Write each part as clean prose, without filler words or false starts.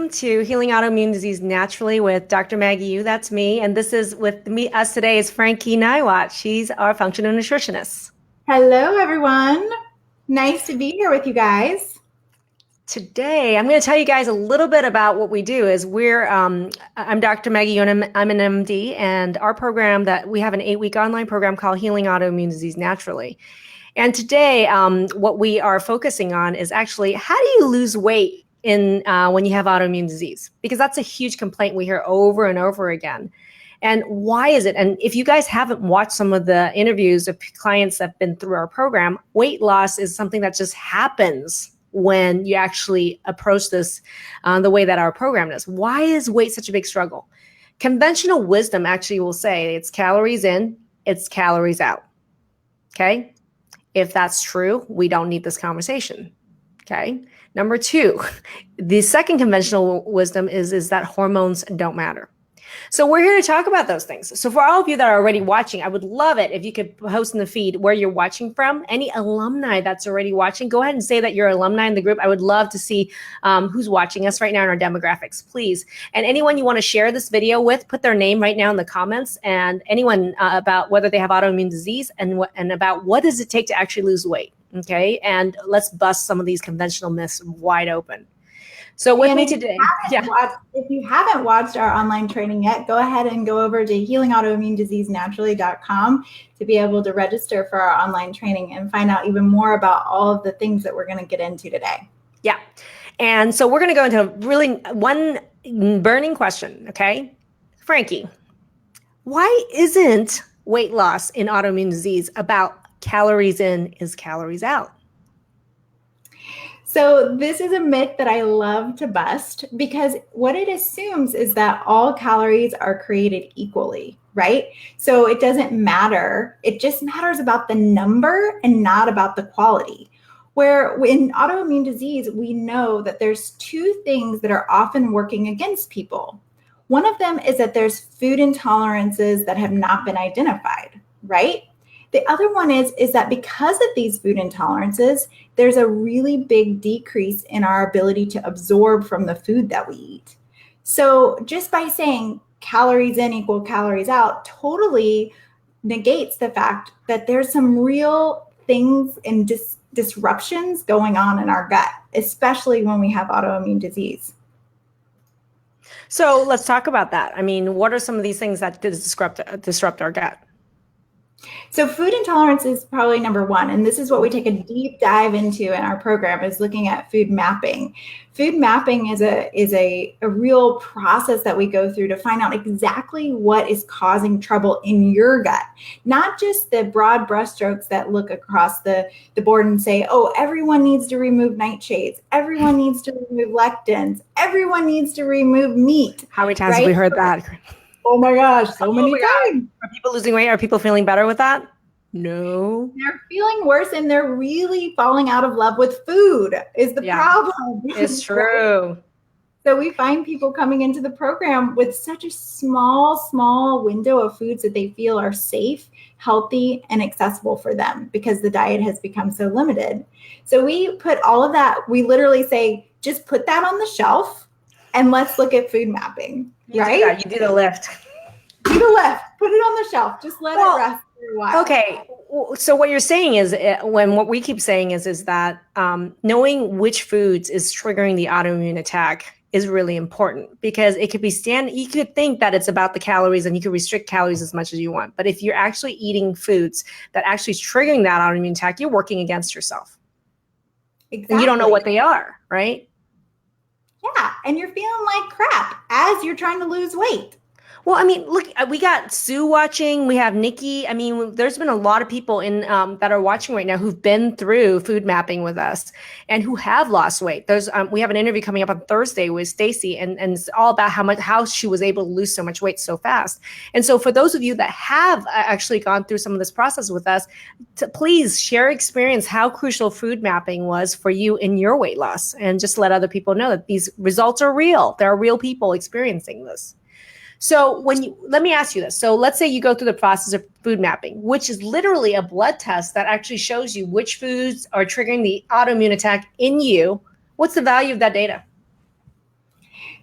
welcome to Healing Autoimmune Disease Naturally with Dr. Maggie Yu. That's me. And this is with us today is Frankie Niwat. She's our functional nutritionist. Hello, everyone. Nice to be here with you guys. Today, I'm going to tell you guys a little bit about what we do. I'm Dr. Maggie Yu, and I'm an MD, and our program that we have an 8-week online program called Healing Autoimmune Disease Naturally. And today, what we are focusing on is actually how do you lose weight when you have autoimmune disease? Because that's a huge complaint we hear over and over again. And why is it? And if you guys haven't watched some of the interviews of clients that have been through our program, weight loss is something that just happens when you actually approach this the way that our program does. Why is weight such a big struggle? Conventional wisdom actually will say it's calories in, it's calories out. Okay? If that's true, we don't need this conversation. Okay? Number 2, the second conventional wisdom is that hormones don't matter. So we're here to talk about those things. So for all of you that are already watching, I would love it if you could post in the feed where you're watching from. Any alumni that's already watching, go ahead and say that you're alumni in the group. I would love to see who's watching us right now in our demographics, please. And anyone you want to share this video with, put their name right now in the comments, and anyone about whether they have autoimmune disease and about what does it take to actually lose weight. Okay, and let's bust some of these conventional myths wide open. So with me today, if you haven't watched our online training yet, go ahead and go over to healingautoimmunediseasenaturally.com to be able to register for our online training and find out even more about all of the things that we're going to get into today. Yeah. And so we're going to go into really one burning question. Okay. Frankie, why isn't weight loss in autoimmune disease about calories in is calories out? So this is a myth that I love to bust because what it assumes is that all calories are created equally, right? So it doesn't matter. It just matters about the number and not about the quality. Where in autoimmune disease, we know that there's 2 things that are often working against people. One of them is that there's food intolerances that have not been identified, right? The other one is that because of these food intolerances, there's a really big decrease in our ability to absorb from the food that we eat. So just by saying calories in equal calories out totally negates the fact that there's some real things and disruptions going on in our gut, especially when we have autoimmune disease. So let's talk about that. I mean, what are some of these things that disrupt our gut? So food intolerance is probably number 1, and this is what we take a deep dive into in our program is looking at food mapping. Food mapping is a real process that we go through to find out exactly what is causing trouble in your gut, not just the broad brushstrokes that look across the board and say, oh, everyone needs to remove nightshades, everyone needs to remove lectins, everyone needs to remove meat. How many times have we heard that? Oh my gosh, so many times. Are people losing weight? Are people feeling better with that? No. They're feeling worse and they're really falling out of love with food is the problem. It's true. So we find people coming into the program with such a small window of foods that they feel are safe, healthy, and accessible for them because the diet has become so limited. So we put all of that, we literally say, just put that on the shelf and let's look at food mapping. Right? You do the lift. Do the lift. Put it on the shelf. Just let it rest for a while. Okay. So what you're saying is, what we keep saying is that knowing which foods is triggering the autoimmune attack is really important because it could be you could think that it's about the calories and you can restrict calories as much as you want. But if you're actually eating foods that actually is triggering that autoimmune attack, you're working against yourself. Exactly. And you don't know what they are, right? Yeah, and you're feeling like crap as you're trying to lose weight. Well, I mean, look, we got Sue watching. We have Nikki. I mean, there's been a lot of people that are watching right now who've been through food mapping with us and who have lost weight. We have an interview coming up on Thursday with Stacy, and it's all about how she was able to lose so much weight so fast. And so for those of you that have actually gone through some of this process with us, please share experience how crucial food mapping was for you in your weight loss, and just let other people know that these results are real. There are real people experiencing this. So let me ask you this. So let's say you go through the process of food mapping, which is literally a blood test that actually shows you which foods are triggering the autoimmune attack in you. What's the value of that data?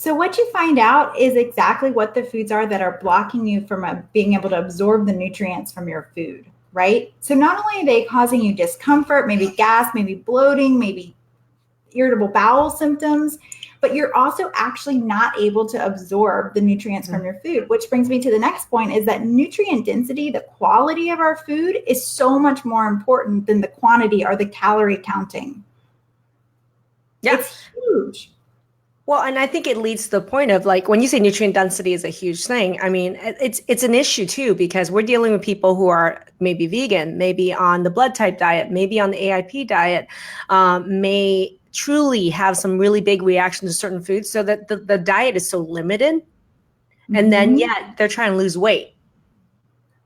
So what you find out is exactly what the foods are that are blocking you from being able to absorb the nutrients from your food, right? So not only are they causing you discomfort, maybe gas, maybe bloating, maybe irritable bowel symptoms, but you're also actually not able to absorb the nutrients from your food, which brings me to the next point is that nutrient density, the quality of our food, is so much more important than the quantity or the calorie counting. Yeah. It's huge. Well, and I think it leads to the point of like when you say nutrient density is a huge thing. I mean, it's an issue too because we're dealing with people who are maybe vegan, maybe on the blood type diet, maybe on the AIP diet, may truly have some really big reactions to certain foods, so that the diet is so limited, and then yet they're trying to lose weight.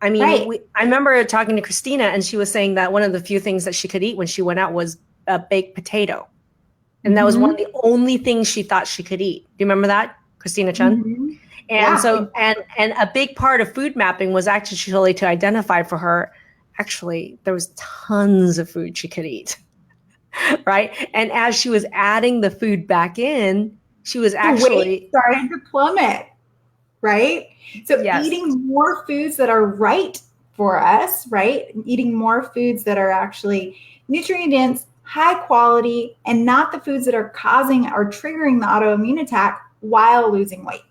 I mean, Right. I remember talking to Christina, and she was saying that one of the few things that she could eat when she went out was a baked potato. And that was one of the only things she thought she could eat. Do you remember that, Christina Chun? And Yeah. so, and a big part of food mapping was actually to identify for her, actually, there was tons of food she could eat, right? And as she was adding the food back in, she was actually— the weight started to plummet, right? So yes. Eating more foods that are right for us, right? Eating more foods that are actually nutrient dense, high quality, and not the foods that are causing or triggering the autoimmune attack while losing weight.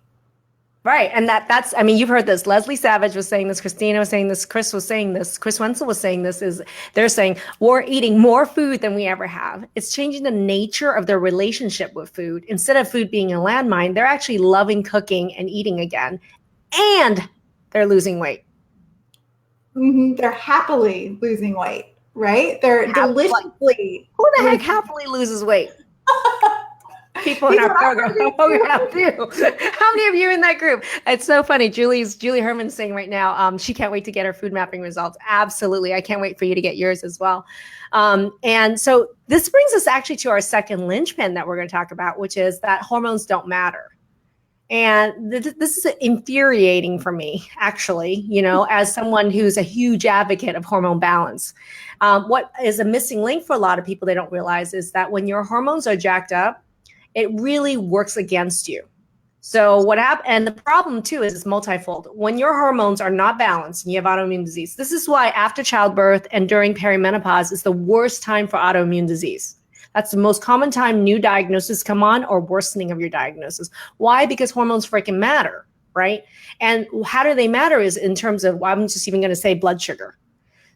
Right. And that's, I mean, you've heard this. Leslie Savage was saying this. Christina was saying this. Chris was saying this. Chris Wenzel was saying this, is they're saying we're eating more food than we ever have. It's changing the nature of their relationship with food. Instead of food being a landmine, they're actually loving cooking and eating again. And they're losing weight. They're happily losing weight, right? They're deliciously. Who the heck happily loses weight? People in our program too. How many of you in that group? It's so funny. Julie Herman's saying right now, she can't wait to get her food mapping results. Absolutely. I can't wait for you to get yours as well. And so this brings us actually to our second linchpin that we're going to talk about, which is that hormones don't matter. And this is infuriating for me, actually, as someone who's a huge advocate of hormone balance. What is a missing link for a lot of people they don't realize is that when your hormones are jacked up, it really works against you. So what happens, and the problem too is it's multifold. When your hormones are not balanced and you have autoimmune disease, this is why after childbirth and during perimenopause is the worst time for autoimmune disease. That's the most common time new diagnoses come on, or worsening of your diagnosis. Why? Because hormones freaking matter, right? And how do they matter is in terms of, well, I'm just even going to say blood sugar.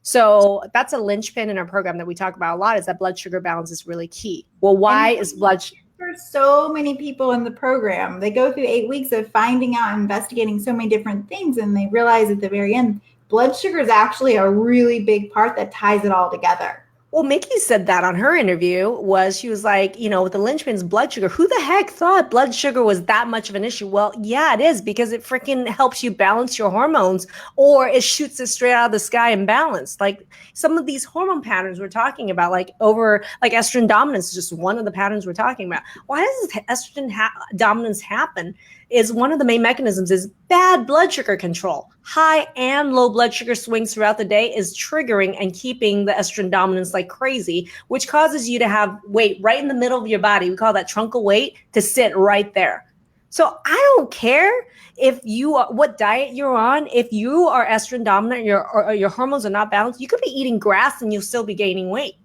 So that's a linchpin in our program that we talk about a lot, is that blood sugar balance is really key. Well, why is blood sugar? There's so many people in the program. They go through 8 weeks of finding out, investigating so many different things, and they realize at the very end, blood sugar is actually a really big part that ties it all together. Well, Mickey said that on her interview. She was like, with the linchpin's blood sugar, who the heck thought blood sugar was that much of an issue? Well, yeah, it is, because it freaking helps you balance your hormones, or it shoots it straight out of the sky and balance. Like some of these hormone patterns we're talking about, like estrogen dominance is just one of the patterns we're talking about. Why does estrogen dominance happen? Is one of the main mechanisms is bad blood sugar control. High and low blood sugar swings throughout the day is triggering and keeping the estrogen dominance like crazy, which causes you to have weight right in the middle of your body. We call that truncal weight, to sit right there. So I don't care if what diet you're on. If you are estrogen dominant or your hormones are not balanced, you could be eating grass and you'll still be gaining weight.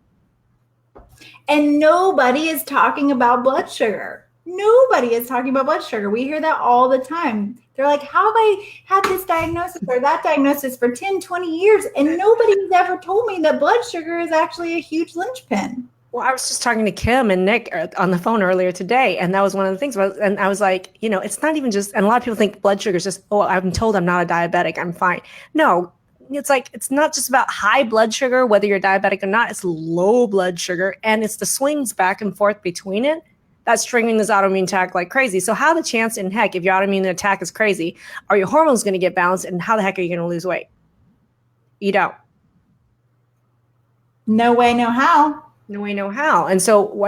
And nobody is talking about blood sugar. Nobody is talking about blood sugar. We hear that all the time. They're like, how have I had this diagnosis or that diagnosis for 10, 20 years? And nobody's ever told me that blood sugar is actually a huge linchpin. Well, I was just talking to Kim and Nick on the phone earlier today, and that was one of the things. And I was like, it's not even just, and a lot of people think blood sugar is just, oh, I'm told I'm not a diabetic, I'm fine. No, it's like, it's not just about high blood sugar, whether you're diabetic or not. It's low blood sugar, and it's the swings back and forth between it that's triggering this autoimmune attack like crazy. So how the chance in heck, if your autoimmune attack is crazy, are your hormones going to get balanced, and how the heck are you going to lose weight? You don't. No way, no how. No way, no how. And so,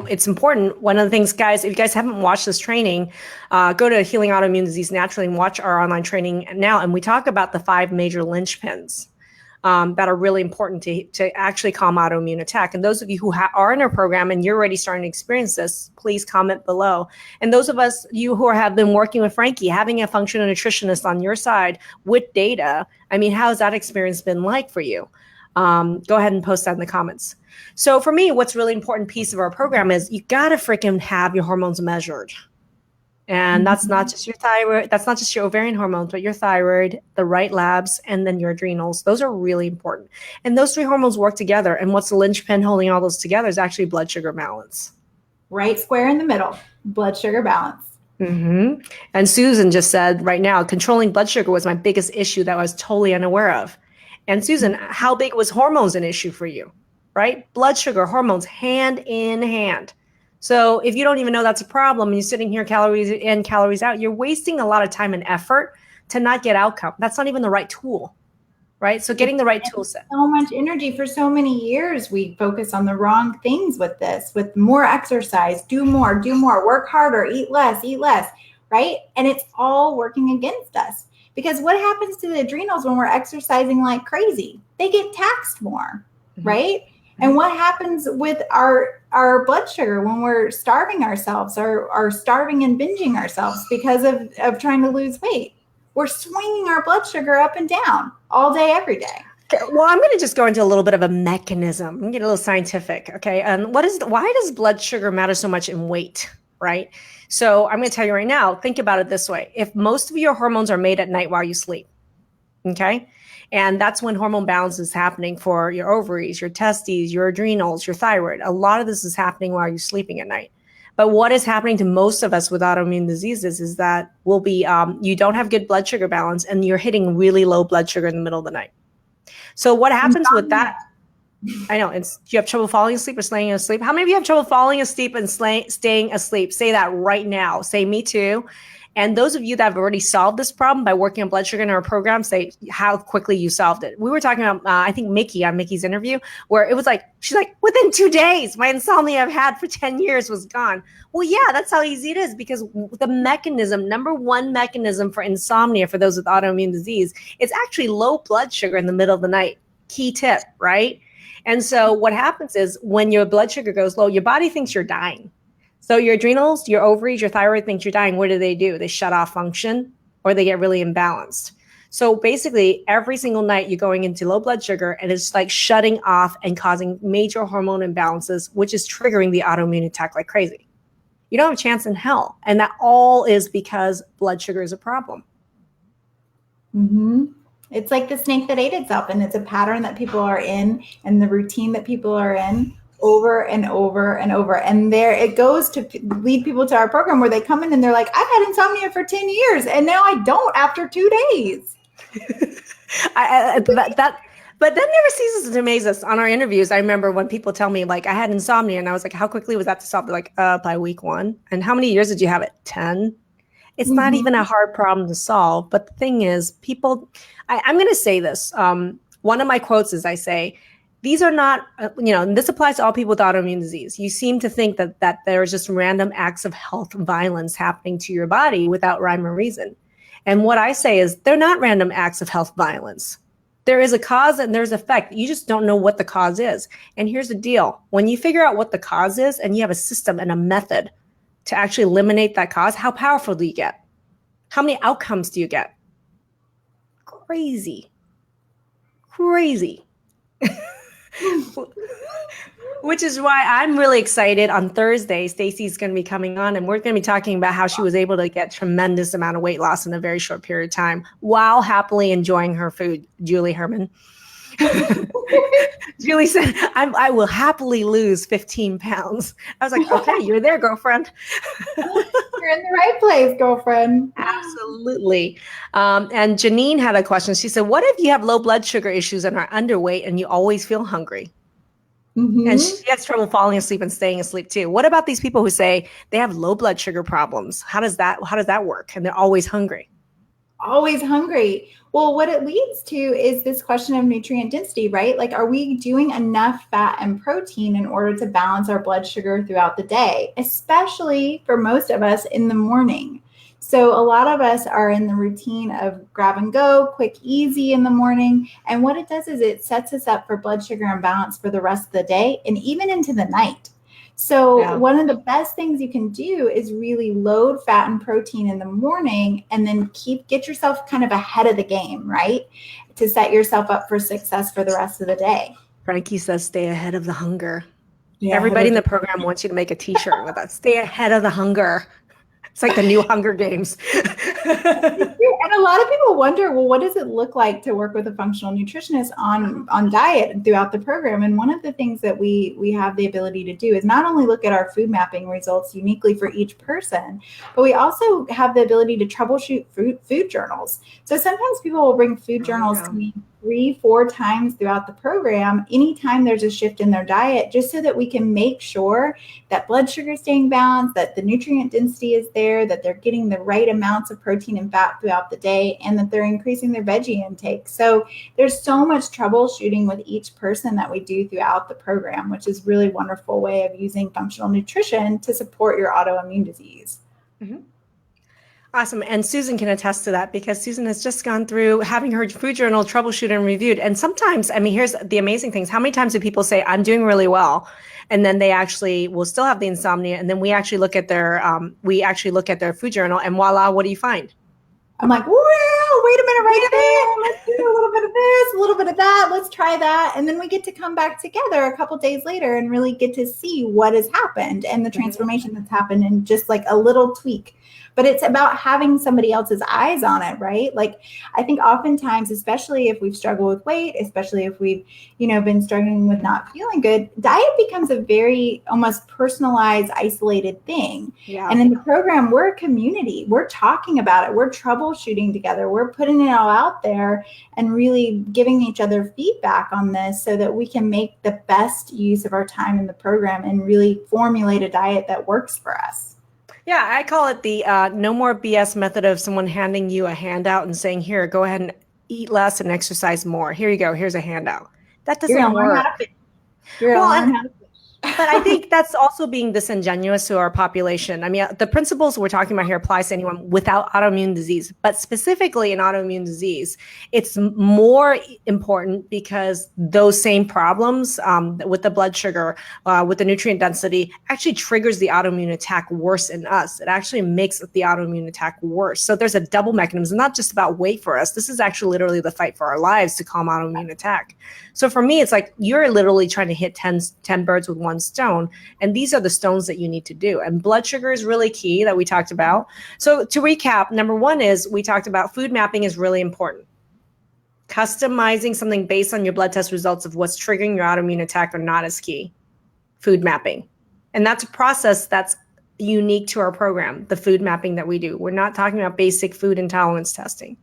it's important. One of the things, guys, if you guys haven't watched this training, go to Healing Autoimmune Disease Naturally and watch our online training now. And we talk about the 5 major linchpins. that are really important to actually calm autoimmune attack. And those of you who are in our program and you're already starting to experience this, please comment below. And those of you who have been working with Frankie, having a functional nutritionist on your side with data, I mean, how has that experience been like for you? Go ahead and post that in the comments. So for me, what's really important piece of our program is you got to freaking have your hormones measured. And that's not just your thyroid, that's not just your ovarian hormones, but your thyroid, the right labs, and then your adrenals. Those are really important. And those three hormones work together. And what's the linchpin holding all those together is actually blood sugar balance. Right square in the middle, blood sugar balance. Mm-hmm. And Susan just said right now, controlling blood sugar was my biggest issue that I was totally unaware of. And Susan, how big was hormones an issue for you, right? Blood sugar, hormones, hand in hand. So if you don't even know that's a problem and you're sitting here calories in, calories out, you're wasting a lot of time and effort to not get outcome. That's not even the right tool, right? So getting the right tool set. So much energy for so many years. We focus on the wrong things with this, with more exercise, do more, work harder, eat less, right? And it's all working against us. Because what happens to the adrenals when we're exercising like crazy? They get taxed more, right? And what happens with our blood sugar when we're starving ourselves or starving and binging ourselves because of trying to lose weight? We're swinging our blood sugar up and down all day, every day. Okay, well, I'm going to just go into a little bit of a mechanism. I'm going to get a little scientific. Okay. And why does blood sugar matter so much in weight? Right. So I'm going to tell you right now, think about it this way. If most of your hormones are made at night while you sleep, okay, and that's when hormone balance is happening for your ovaries, your testes, your adrenals, your thyroid. A lot of this is happening while you're sleeping at night. But what is happening to most of us with autoimmune diseases is that you don't have good blood sugar balance and you're hitting really low blood sugar in the middle of the night. So what happens with that? I know. Do you have trouble falling asleep or staying asleep? How many of you have trouble falling asleep and staying asleep? Say that right now. Say me too. And those of you that have already solved this problem by working on blood sugar in our program, say how quickly you solved it. We were talking about, I think Mickey on Mickey's interview, where it was like, she's like, within 2 days, my insomnia I've had for 10 years was gone. Well, yeah, that's how easy it is because the mechanism, number one mechanism for insomnia for those with autoimmune disease, is actually low blood sugar in the middle of the night. Key tip, right? And so what happens is when your blood sugar goes low, your body thinks you're dying. So your adrenals, your ovaries, your thyroid thinks you're dying. What do? They shut off function or they get really imbalanced. So basically every single night you're going into low blood sugar and it's like shutting off and causing major hormone imbalances, which is triggering the autoimmune attack like crazy. You don't have a chance in hell. And that all is because blood sugar is a problem. Mm-hmm. It's like the snake that ate itself, and it's a pattern that people are in and the routine that people are in over and over and over. And there it goes to lead people to our program where they come in and they're like, I've had insomnia for 10 years and now I don't after 2 days. But that never ceases to amaze us on our interviews. I remember when people tell me like I had insomnia and I was like, how quickly was that to solve? They're like, by week 1. And how many years did you have it? 10. It's not even a hard problem to solve. But the thing is, I'm going to say this. One of my quotes is I say, these are not, and this applies to all people with autoimmune disease. You seem to think that there is just random acts of health violence happening to your body without rhyme or reason. And what I say is they're not random acts of health violence. There is a cause and there's effect. You just don't know what the cause is. And here's the deal. When you figure out what the cause is and you have a system and a method to actually eliminate that cause, how powerful do you get? How many outcomes do you get? Crazy. Which is why I'm really excited. On Thursday, Stacey's going to be coming on and we're going to be talking about how she was able to get tremendous amount of weight loss in a very short period of time while happily enjoying her food. Julie Herman. Julie said, I will happily lose 15 pounds. I was like, okay, you're there, girlfriend. You're in the right place, girlfriend. Absolutely. And Janine had a question. She said, what if you have low blood sugar issues and are underweight and you always feel hungry? Mm-hmm. And she has trouble falling asleep and staying asleep too. What about these people who say they have low blood sugar problems? How does that work? And they're always hungry. Always hungry. Well, what it leads to is this question of nutrient density, right? Like, are we doing enough fat and protein in order to balance our blood sugar throughout the day, especially for most of us in the morning? So a lot of us are in the routine of grab and go, quick, easy in the morning. And what it does is it sets us up for blood sugar imbalance for the rest of the day and even into the night. So one of the best things you can do is really load fat and protein in the morning and then get yourself kind of ahead of the game, right? To set yourself up for success for the rest of the day. Frankie says, stay ahead of the hunger. Everybody in the program wants you to make a t-shirt with that. Stay ahead of the hunger. It's like the new Hunger Games. And a lot of people wonder, well, what does it look like to work with a functional nutritionist on diet throughout the program? And one of the things that we have the ability to do is not only look at our food mapping results uniquely for each person, but we also have the ability to troubleshoot food journals. So sometimes people will bring food journals to me 3-4 times throughout the program, anytime there's a shift in their diet, just so that we can make sure that blood sugar is staying balanced, that the nutrient density is there, that they're getting the right amounts of protein and fat throughout the day, and that they're increasing their veggie intake. So there's so much troubleshooting with each person that we do throughout the program, which is really wonderful way of using functional nutrition to support your autoimmune disease. Mm-hmm. Awesome. And Susan can attest to that because Susan has just gone through having her food journal troubleshooted and reviewed. And sometimes, I mean, here's the amazing things. How many times do people say, I'm doing really well? And then they actually will still have the insomnia. And then we actually look at their food journal and voila, what do you find? I'm like, well, wait a minute, let's do a little bit of this, a little bit of that. Let's try that. And then we get to come back together a couple days later and really get to see what has happened and the transformation that's happened in just like a little tweak. But it's about having somebody else's eyes on it, right? Like, I think oftentimes, especially if we've struggled with weight, especially if we've, been struggling with not feeling good, diet becomes a very almost personalized, isolated thing. Yeah. And in the program, we're a community. We're talking about it. We're troubleshooting together. We're putting it all out there and really giving each other feedback on this so that we can make the best use of our time in the program and really formulate a diet that works for us. Yeah, I call it the no more BS method of someone handing you a handout and saying, here, go ahead and eat less and exercise more. Here you go. Here's a handout. That doesn't work. But I think that's also being disingenuous to our population. I mean, the principles we're talking about here applies to anyone without autoimmune disease, but specifically in autoimmune disease, it's more important because those same problems with the blood sugar, with the nutrient density, actually triggers the autoimmune attack worse in us. It actually makes the autoimmune attack worse. So there's a double mechanism, not just about weight for us. This is actually literally the fight for our lives to calm autoimmune attack. So for me, it's like you're literally trying to hit 10 birds with one stone. And these are the stones that you need to do. And blood sugar is really key that we talked about. So to recap, number one is we talked about food mapping is really important. Customizing something based on your blood test results of what's triggering your autoimmune attack or not is key. Food mapping. And that's a process that's unique to our program, the food mapping that we do. We're not talking about basic food intolerance testing.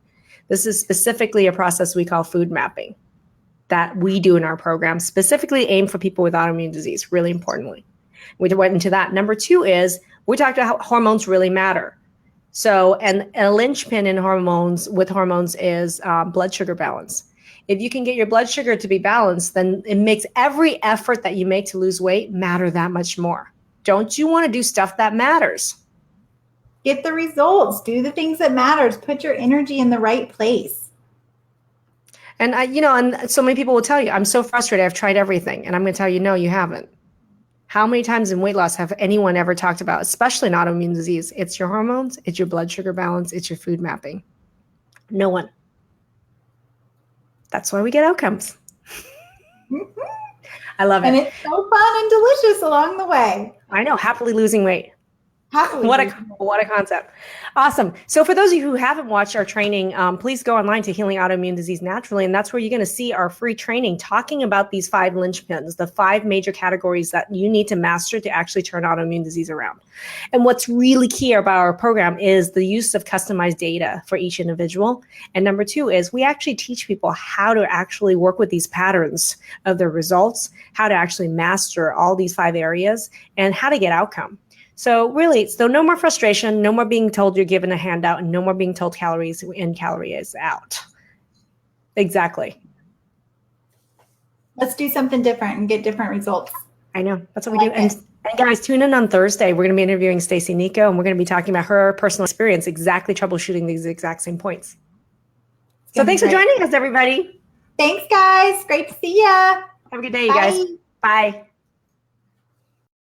This is specifically a process we call food mapping that we do in our program, specifically aimed for people with autoimmune disease, really importantly. We went into that. Number two is we talked about how hormones really matter. So, and a linchpin in hormones is blood sugar balance. If you can get your blood sugar to be balanced, then it makes every effort that you make to lose weight matter that much more. Don't you want to do stuff that matters? Get the results, do the things that matters, put your energy in the right place. And and so many people will tell you, I'm so frustrated. I've tried everything. And I'm going to tell you, no, you haven't. How many times in weight loss have anyone ever talked about, especially in autoimmune disease? It's your hormones, it's your blood sugar balance, it's your food mapping. No one. That's why we get outcomes. I love it. And it's so fun and delicious along the way. I know, happily losing weight. What a concept. Awesome. So for those of you who haven't watched our training, please go online to Healing Autoimmune Disease Naturally. And that's where you're going to see our free training talking about these 5 linchpins, the 5 major categories that you need to master to actually turn autoimmune disease around. And what's really key about our program is the use of customized data for each individual. And number 2 is we actually teach people how to actually work with these patterns of their results, how to actually master all these 5 areas, and how to get outcome. So really, no more frustration, no more being told you're given a handout, and no more being told calories in, calories out. Exactly. Let's do something different and get different results. I know. That's what I we do. like it. And guys, tune in on Thursday. We're going to be interviewing Stacey Nico, and we're going to be talking about her personal experience, exactly troubleshooting these exact same points. It's So gonna be thanks for great. joining us, everybody. Thanks, guys. Great to see ya. Have a good day, you guys. Bye. Bye.